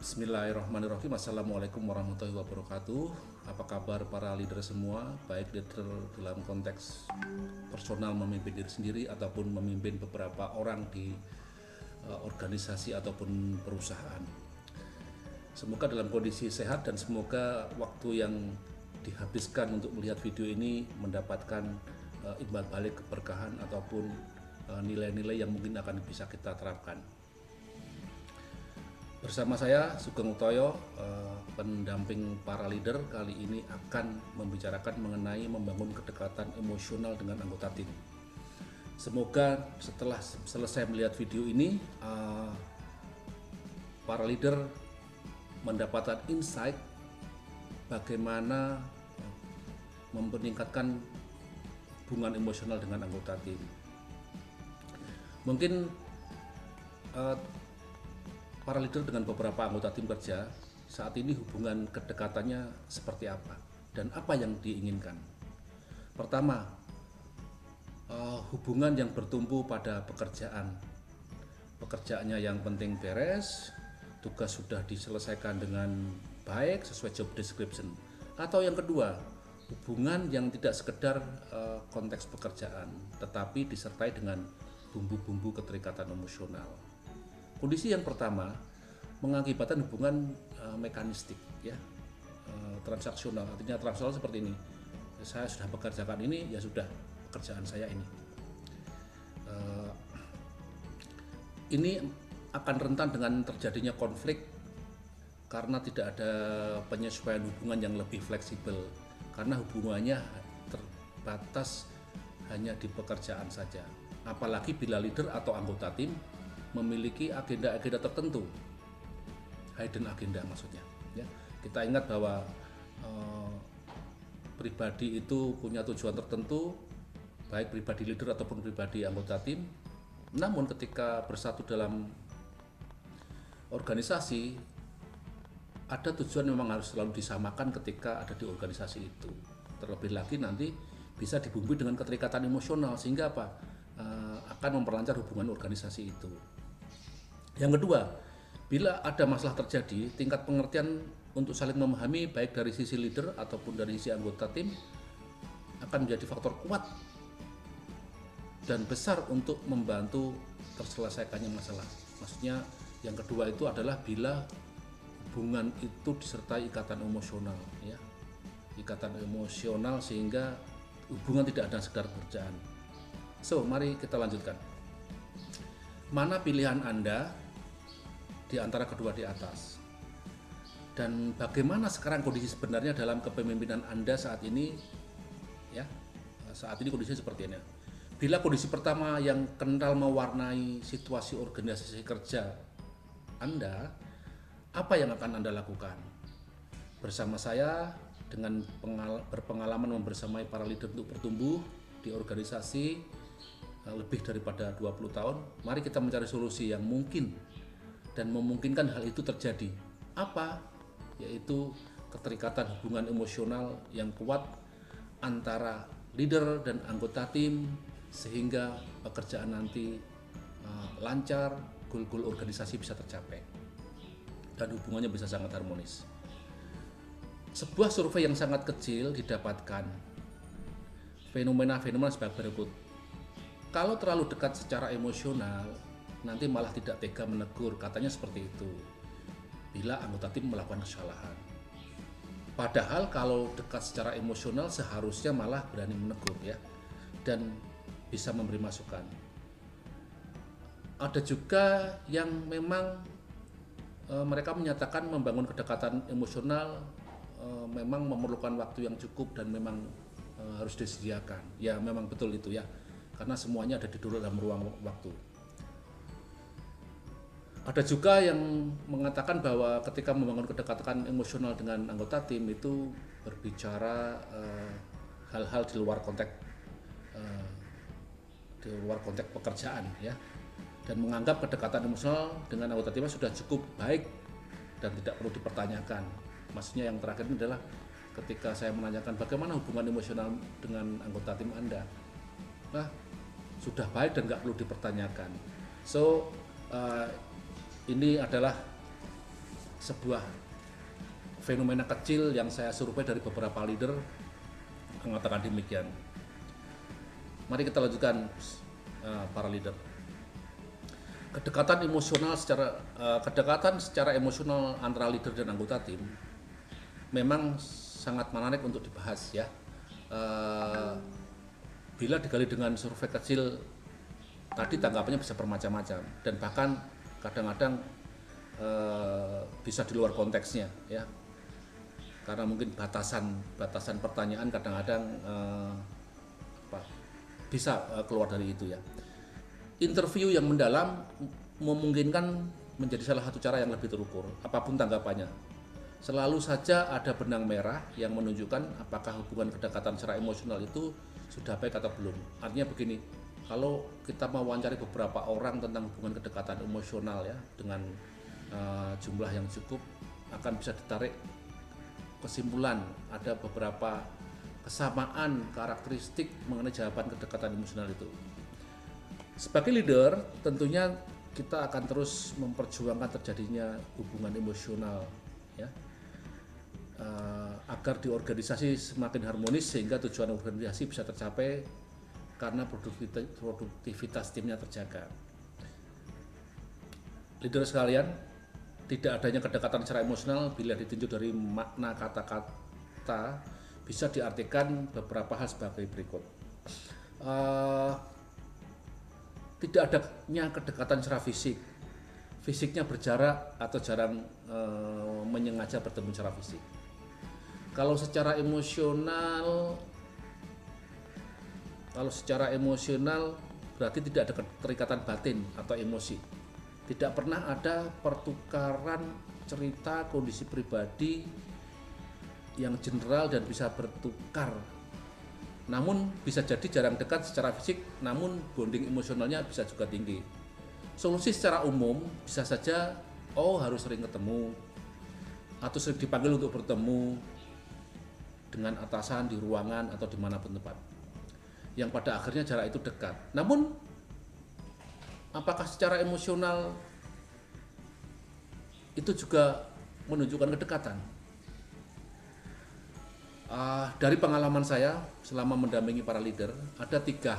Bismillahirrahmanirrahim. Assalamualaikum warahmatullahi wabarakatuh. Apa kabar para leader semua, baik leader dalam konteks personal memimpin diri sendiri ataupun memimpin beberapa orang di organisasi ataupun perusahaan. Semoga dalam kondisi sehat dan semoga waktu yang dihabiskan untuk melihat video ini mendapatkan imbal balik keberkahan ataupun nilai-nilai yang mungkin akan bisa kita terapkan. Bersama saya Sugeng Utoyo, pendamping para leader, kali ini akan membicarakan mengenai membangun kedekatan emosional dengan anggota tim. Semoga setelah selesai melihat video ini, para leader mendapatkan insight bagaimana meningkatkan hubungan emosional dengan anggota tim. Mungkin para leader dengan beberapa anggota tim kerja saat ini hubungan kedekatannya seperti apa dan apa yang diinginkan. Pertama, hubungan yang bertumpu pada pekerjaannya yang penting beres, tugas sudah diselesaikan dengan baik sesuai job description. Atau yang kedua, hubungan yang tidak sekedar konteks pekerjaan tetapi disertai dengan bumbu-bumbu keterikatan emosional. Kondisi yang pertama mengakibatkan hubungan mekanistik, ya, transaksional. Artinya transaksional seperti ini. Saya sudah bekerjakan ini, ya sudah pekerjaan saya ini. Ini akan rentan dengan terjadinya konflik karena tidak ada penyesuaian hubungan yang lebih fleksibel. Karena hubungannya terbatas hanya di pekerjaan saja. Apalagi bila leader atau anggota tim memiliki agenda-agenda tertentu, hidden agenda maksudnya. Ya, kita ingat bahwa pribadi itu punya tujuan tertentu, baik pribadi leader ataupun pribadi anggota tim. Namun ketika bersatu dalam organisasi, ada tujuan memang harus selalu disamakan ketika ada di organisasi itu. Terlebih lagi nanti bisa dibumbui dengan keterikatan emosional sehingga apa? Akan memperlancar hubungan organisasi itu. Yang kedua, bila ada masalah terjadi, tingkat pengertian untuk saling memahami baik dari sisi leader ataupun dari sisi anggota tim akan menjadi faktor kuat dan besar untuk membantu terselesaikannya masalah. Maksudnya yang kedua itu adalah bila hubungan itu disertai ikatan emosional, ya. Ikatan emosional sehingga hubungan tidak ada sekedar pekerjaan. So, mari kita lanjutkan. Mana pilihan Anda di antara kedua di atas? Dan bagaimana sekarang kondisi sebenarnya dalam kepemimpinan Anda saat ini? Ya, saat ini kondisinya seperti ini. Bila kondisi pertama yang kental mewarnai situasi organisasi kerja Anda, apa yang akan Anda lakukan? Bersama saya dengan berpengalaman membersamai para leader untuk bertumbuh di organisasi lebih daripada 20 tahun, mari kita mencari solusi yang mungkin dan memungkinkan hal itu terjadi. Apa? Yaitu keterikatan hubungan emosional yang kuat antara leader dan anggota tim sehingga pekerjaan nanti lancar, goal-goal organisasi bisa tercapai dan hubungannya bisa sangat harmonis. Sebuah survei yang sangat kecil didapatkan fenomena-fenomena sebagai berikut. Kalau terlalu dekat secara emosional, nanti malah tidak tega menegur, katanya seperti itu. Bila anggota tim melakukan kesalahan. Padahal kalau dekat secara emosional seharusnya malah berani menegur, ya, dan bisa memberi masukan. Ada juga yang memang mereka menyatakan membangun kedekatan emosional memang memerlukan waktu yang cukup dan memang harus disediakan. Ya, memang betul itu, ya. Karena semuanya ada di dalam ruang waktu. Ada juga yang mengatakan bahwa ketika membangun kedekatan emosional dengan anggota tim itu berbicara hal-hal di luar konteks pekerjaan, ya, dan menganggap kedekatan emosional dengan anggota tim sudah cukup baik dan tidak perlu dipertanyakan. Maksudnya yang terakhir ini adalah ketika saya menanyakan bagaimana hubungan emosional dengan anggota tim Anda, sudah baik dan nggak perlu dipertanyakan. So ini adalah sebuah fenomena kecil yang saya survei dari beberapa leader mengatakan demikian. Mari kita lanjutkan para leader. Kedekatan secara emosional antara leader dan anggota tim memang sangat menarik untuk dibahas ya. Bila digali dengan survei kecil tadi, tanggapannya bisa bermacam-macam dan bahkan kadang-kadang bisa di luar konteksnya ya, karena mungkin batasan pertanyaan kadang-kadang bisa keluar dari itu ya. Interview yang mendalam memungkinkan menjadi salah satu cara yang lebih terukur apapun tanggapannya. Selalu saja ada benang merah yang menunjukkan apakah hubungan kedekatan secara emosional itu sudah baik atau belum. Artinya begini, kalau kita mewawancari beberapa orang tentang hubungan kedekatan emosional ya, dengan jumlah yang cukup, akan bisa ditarik kesimpulan ada beberapa kesamaan karakteristik mengenai jawaban kedekatan emosional itu. Sebagai leader, tentunya kita akan terus memperjuangkan terjadinya hubungan emosional ya, agar di organisasi semakin harmonis sehingga tujuan organisasi bisa tercapai karena produktivitas timnya terjaga. Leader sekalian, tidak adanya kedekatan secara emosional bila ditinjau dari makna kata-kata bisa diartikan beberapa hal sebagai berikut. Tidak adanya kedekatan secara fisiknya berjarak atau jarang menyengaja bertemu secara fisik. Kalau secara emosional berarti tidak ada keterikatan batin atau emosi. Tidak pernah ada pertukaran cerita kondisi pribadi yang general dan bisa bertukar. Namun bisa jadi jarang dekat secara fisik, namun bonding emosionalnya bisa juga tinggi. Solusi secara umum bisa saja harus sering ketemu atau sering dipanggil untuk bertemu dengan atasan di ruangan atau dimanapun tempat, yang pada akhirnya jarak itu dekat. Namun apakah secara emosional itu juga menunjukkan kedekatan? Dari pengalaman saya selama mendampingi para leader, ada tiga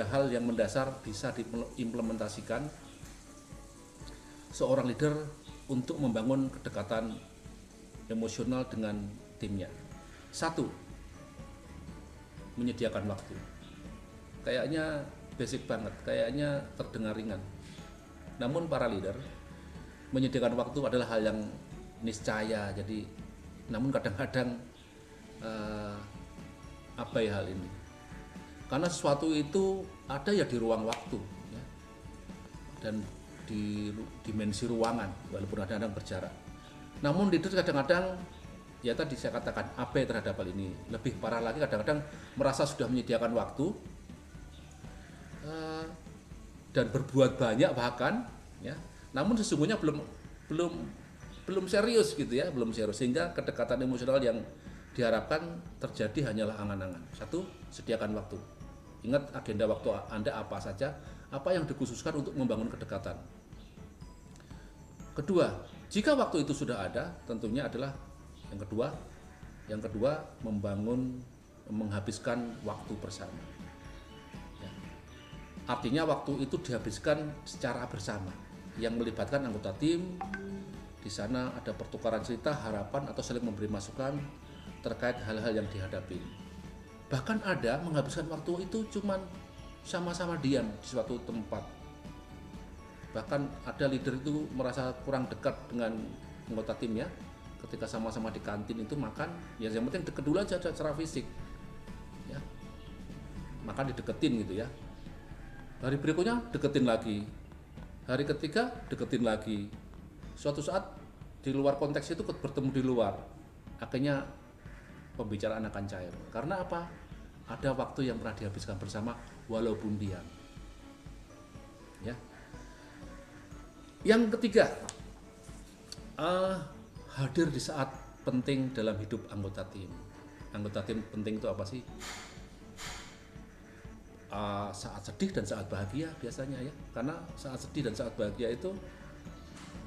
hal yang mendasar bisa diimplementasikan seorang leader untuk membangun kedekatan emosional dengan timnya. Satu, menyediakan waktu. Kayaknya basic banget, kayaknya terdengar ringan. Namun para leader menyediakan waktu adalah hal yang niscaya. Jadi, namun kadang-kadang abai hal ini. Karena sesuatu itu ada ya di ruang waktu ya, dan di dimensi ruangan walaupun kadang-kadang berjarak. Namun leader kadang-kadang ya tadi saya katakan abai terhadap hal ini. Lebih parah lagi kadang-kadang merasa sudah menyediakan waktu dan berbuat banyak bahkan ya, namun sesungguhnya belum serius gitu ya, belum serius, sehingga kedekatan emosional yang diharapkan terjadi hanyalah angan-angan. Satu, sediakan waktu. Ingat agenda waktu Anda apa saja, apa yang dikhususkan untuk membangun kedekatan. Kedua, jika waktu itu sudah ada, tentunya adalah yang kedua menghabiskan waktu bersama. Artinya waktu itu dihabiskan secara bersama yang melibatkan anggota tim. Di sana ada pertukaran cerita, harapan atau saling memberi masukan terkait hal-hal yang dihadapi. Bahkan ada menghabiskan waktu itu cuman sama-sama diam di suatu tempat. Bahkan ada leader itu merasa kurang dekat dengan anggota timnya ketika sama-sama di kantin itu makan, ya yang penting deket dulu aja secara fisik. Ya. Makan dideketin gitu ya. Hari berikutnya deketin lagi, hari ketiga deketin lagi. Suatu saat di luar konteks itu bertemu di luar, akhirnya pembicaraan akan cair. Karena apa? Ada waktu yang pernah dihabiskan bersama walaupun diam. Ya. Yang ketiga, hadir di saat penting dalam hidup anggota tim. Anggota tim penting itu apa sih? Saat sedih dan saat bahagia biasanya ya, karena saat sedih dan saat bahagia itu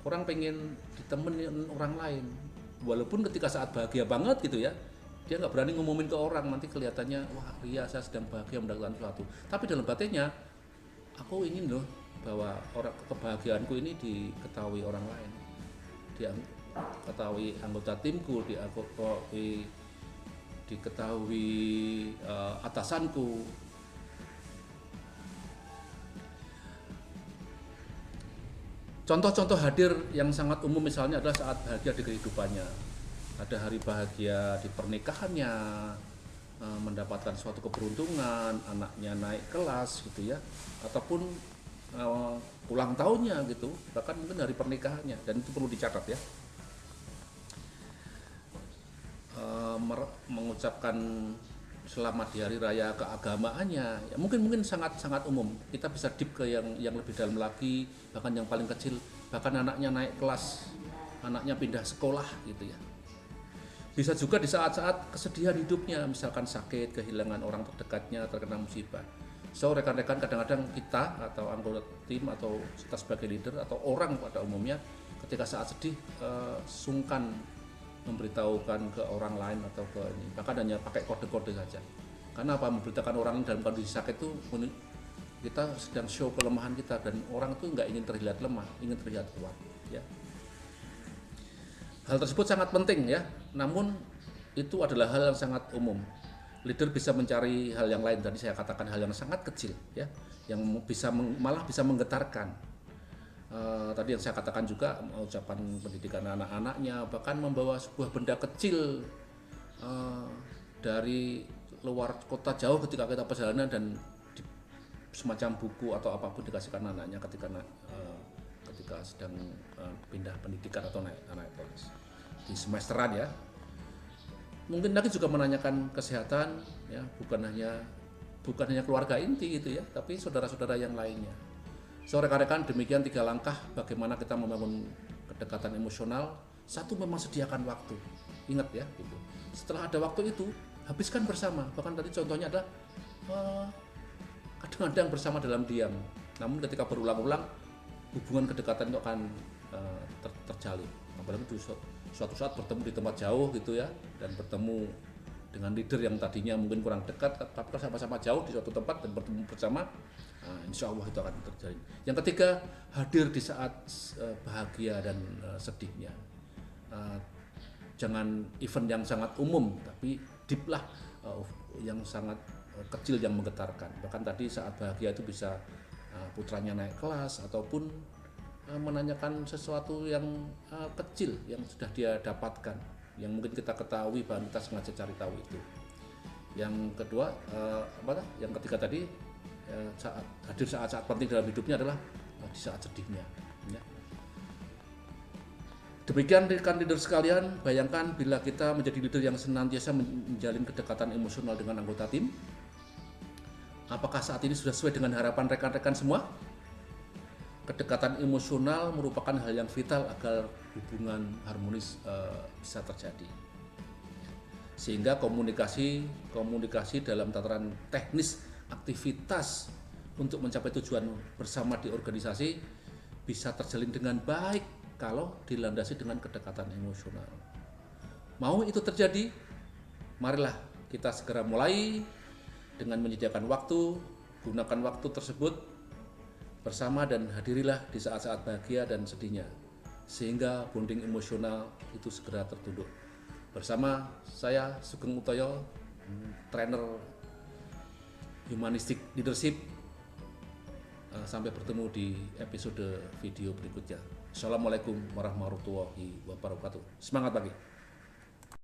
orang pengen ditemenin orang lain, walaupun ketika saat bahagia banget gitu ya, dia nggak berani ngumumin ke orang, nanti kelihatannya wah iya saya sedang bahagia mendapatkan sesuatu, tapi dalam batinnya aku ingin loh bahwa orang kebahagiaanku ini diketahui orang lain, diketahui anggota timku, diketahui atasanku. Contoh-contoh hadir yang sangat umum misalnya adalah saat bahagia di kehidupannya. Ada hari bahagia di pernikahannya, mendapatkan suatu keberuntungan, anaknya naik kelas gitu ya, ataupun ulang tahunnya gitu, bahkan mungkin hari pernikahannya, dan itu perlu dicatat ya. Mengucapkan selamat di hari raya keagamaannya ya, mungkin sangat umum. Kita bisa deep ke yang lebih dalam lagi, bahkan yang paling kecil, bahkan anaknya naik kelas, anaknya pindah sekolah gitu ya. Bisa juga di saat-saat kesedihan hidupnya, misalkan sakit, kehilangan orang terdekatnya, terkena musibah. So rekan-rekan, kadang-kadang kita atau anggota tim atau kita sebagai leader atau orang pada umumnya ketika saat sedih sungkan memberitahukan ke orang lain atau ke ini, bahkan hanya pakai kode-kode saja. Karena apa? Memberitakan orang dalam kondisi sakit itu kita sedang show kelemahan kita, dan orang itu nggak ingin terlihat lemah, ingin terlihat kuat ya. Hal tersebut sangat penting ya, namun itu adalah hal yang sangat umum. Leader bisa mencari hal yang lain, tadi saya katakan hal yang sangat kecil ya, yang bisa malah bisa menggetarkan. Tadi yang saya katakan juga, ucapan pendidikan anak-anaknya, bahkan membawa sebuah benda kecil dari luar kota jauh ketika kita perjalanan, dan semacam buku atau apapun dikasihkan anaknya ketika sedang pindah pendidikan atau naik kelas di semesteran ya. Mungkin lagi juga menanyakan kesehatan ya, bukan hanya keluarga inti gitu ya, tapi saudara-saudara yang lainnya. So rekan-rekan, demikian 3 langkah bagaimana kita membangun kedekatan emosional. Satu, memang sediakan waktu. Ingat ya gitu. Setelah ada waktu itu, habiskan bersama. Bahkan tadi contohnya adalah kadang-kadang bersama dalam diam. Namun ketika berulang-ulang, hubungan kedekatan itu akan terjalin. Apalagi suatu saat bertemu di tempat jauh gitu ya, dan bertemu dengan leader yang tadinya mungkin kurang dekat, tapi sama-sama jauh di suatu tempat dan bertemu bersama, insya Allah itu akan terjalin. Yang ketiga, hadir di saat bahagia dan sedihnya. Jangan event yang sangat umum, tapi deep lah, yang sangat kecil yang menggetarkan. Bahkan tadi saat bahagia itu bisa putranya naik kelas, ataupun menanyakan sesuatu yang kecil yang sudah dia dapatkan, yang mungkin kita ketahui bahkan kita sengaja cari tahu itu. Yang kedua, yang ketiga tadi, hadir saat-saat penting dalam hidupnya adalah di saat sedihnya ya. Demikian rekan leader sekalian, bayangkan bila kita menjadi leader yang senantiasa menjalin kedekatan emosional dengan anggota tim. Apakah saat ini sudah sesuai dengan harapan rekan-rekan semua? Kedekatan emosional merupakan hal yang vital agar hubungan harmonis bisa terjadi. Sehingga komunikasi dalam tataran teknis aktivitas untuk mencapai tujuan bersama di organisasi bisa terjalin dengan baik kalau dilandasi dengan kedekatan emosional. Mau itu terjadi? Marilah kita segera mulai dengan menyediakan waktu, gunakan waktu tersebut bersama dan hadirilah di saat-saat bahagia dan sedihnya, sehingga bonding emosional itu segera terbentuk. Bersama saya Sugeng Utoyo, trainer humanistic leadership. Sampai bertemu di episode video berikutnya. Assalamualaikum warahmatullahi wabarakatuh. Semangat pagi.